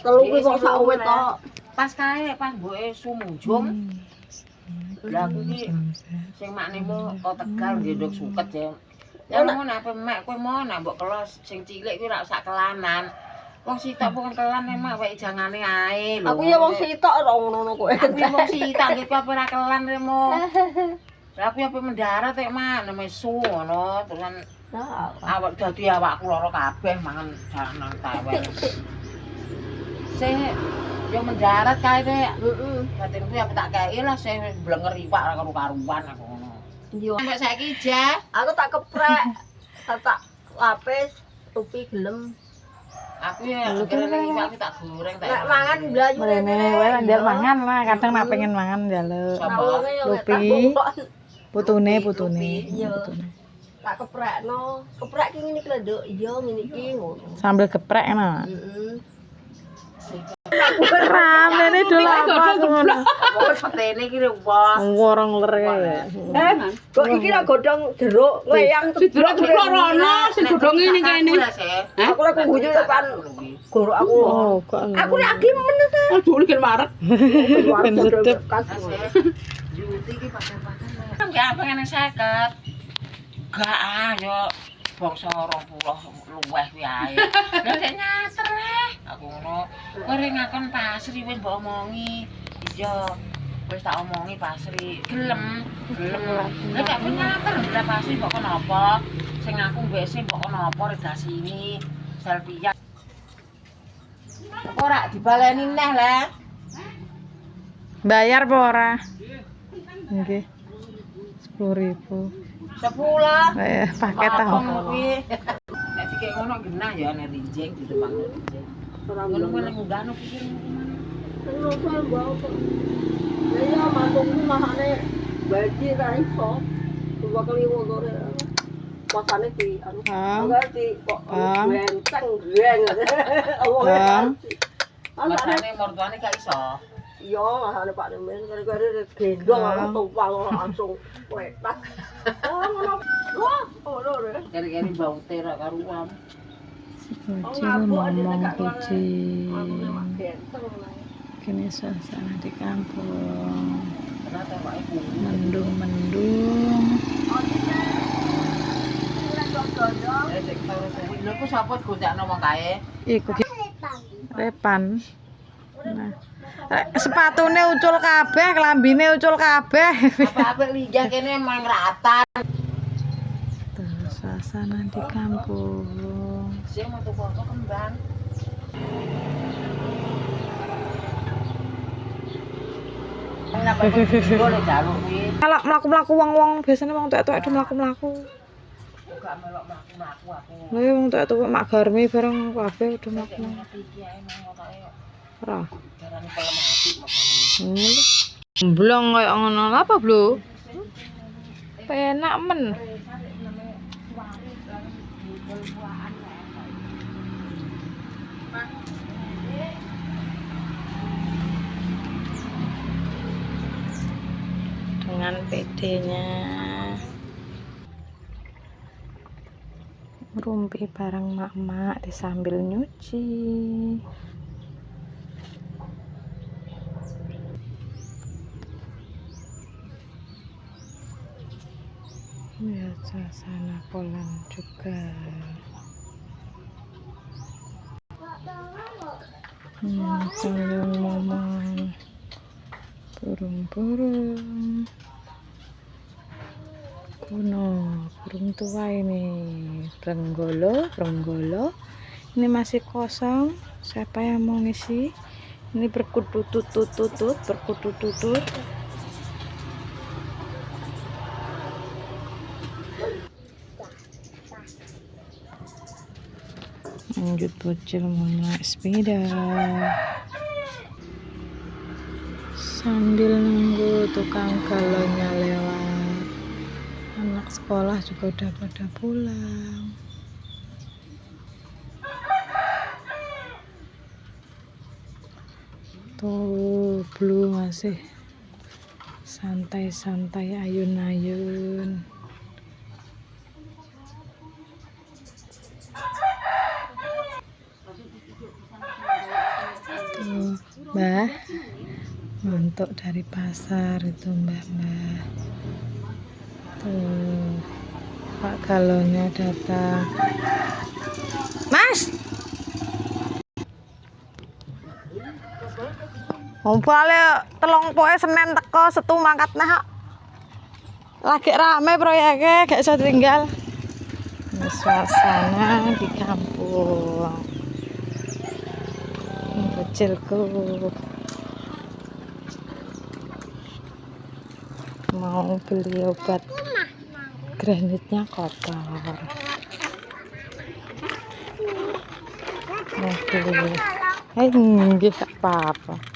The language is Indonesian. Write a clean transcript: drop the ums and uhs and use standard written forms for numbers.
Telu kuwi wong sak wit tok. Pas kae pas mboke sumujung. Lah kuwi sing maknemu kok Tegal ndok suket ya. Ya ngono apa mek kowe mau nak mbok kelos sing cilik kuwi rak sak kelanan. Wong sitok pun kelan emak wae jangane ae lho. Aku ya wong sitok ora ngono kowe. Aku wong sitok nggih apa ora kelan remo. Lah aku apa mendarat tek mak nemesu ngono terusan awak dadi awakku lara kabeh mangan jangan tawel. Sing yo mendarat kae nek. Heeh. Batinku ya tak kei lah sing blenger iwak ora karo-karuan aku ngono. Iya. Sampai saiki ja. Aku tak keprek. Tak lapis tupi gelem. Aku ya ngerene iwak tak goreng tak. Nek mangan blayu Rene wae njal mangan lah, kadang nak pengen mangan njaluk. Lupi. Putune. Iya. Tak keprekno. Keprek ki ngene iki lho, Nduk. Iya ngene iki ngono. Sambil geprek nah. Heeh. Ramene dol apa ngono. Wong petene iki lho wah. Worong ler kae. Kok iki ra godhong jeruk leyang Jeruk corona sing godhonge ning kene. Aku lek guyu ya pan gorok aku. Oh, kok Aku lagi men ta. Aduh iki marek. ben sedep. Juti iki pakai-pakai. Enggak pengen 50. Enggak ayo bangsa 20 luweh kuwi ae. Lah nek nyater le. Aku ngono. Kowe ngakon pasri wis mbok omongi. Iya. Wis tak omongi pasri. Gelem. Nek gak nyater ndak pasri mbok kon apa? Sing aku mbek sing mbok kon apa redasini. Selfie. Ora dibaleni neh le. Bayar apa ora? Nggih. 10.000. 10. Paket tahu. Nek dikek ngono genah ya nek rinjing di depan rinjing. Ora ngono nek ngunggahno pikir. Terus saya bawa kok. Lah ya mantungku mahane baji ra iso. Dua kali ngotore. Pasane di anu. Enggak di kok benteng greng. Masane mertuane gak iso. Iya, mahane Pak Nemen gara-gara gendong aku tumpang langsung lepas. Oh, ngono. Wah, ora. Kari-kari bau terak karuan. Bocil ngomong kucing. Benteng. Kini suasana di kampung. Ternyata wae ku. Mendung-mendung. Cek karo kuwi. Lha ku sapa gonjakno wong kae? Iku Repan. Nah. Sepatune ucul kabeh, klambine ucul kabeh. Apa-apa linjah kene emang rata. Terus suasana di kampung. Sing metu foto kembang. Kenapa boleh jaluk kuwi? Kalau mlaku-mlaku wong-wong biasanya wong tuwek-tuwek do mlaku-mlaku. Gak melok mlaku-mlaku aku. Lha ya wong tuwek-tuwek mak garmi bareng kabeh do mlaku-mlaku. Iki ae nang otoke kok. Ora. Darane pelem ati kok. Blong koyo ngono. Apa, Blo? Penak men. Dengan PD-nya. Ngerumpi bareng mak-mak disambil nyuci. Ya, suasana Polan juga. Sambil ngomong burung-burung kuno, burung tua ini Brenggolo. Ini masih kosong. Siapa yang mau ngisi? Ini berkutut-tutut. Lanjut bocil mau naik sepeda sambil nunggu tukang galonnya lewat. Anak sekolah juga udah pada pulang. Tuh Blue masih santai-santai ayun-ayun. Tuh, Mbah. Mantuk dari pasar itu Mbah. Tuh. Pak galonnya datang. Mas. Ngumpulnya telung poe Senin teko Setu mangkat nah. Lagi rame proyeknya, gak bisa tinggal. Ini suasana di kampung. Ini kecilku. Mau beli obat. Granitnya kotor. Mau beli. Nggih, gak apa-apa.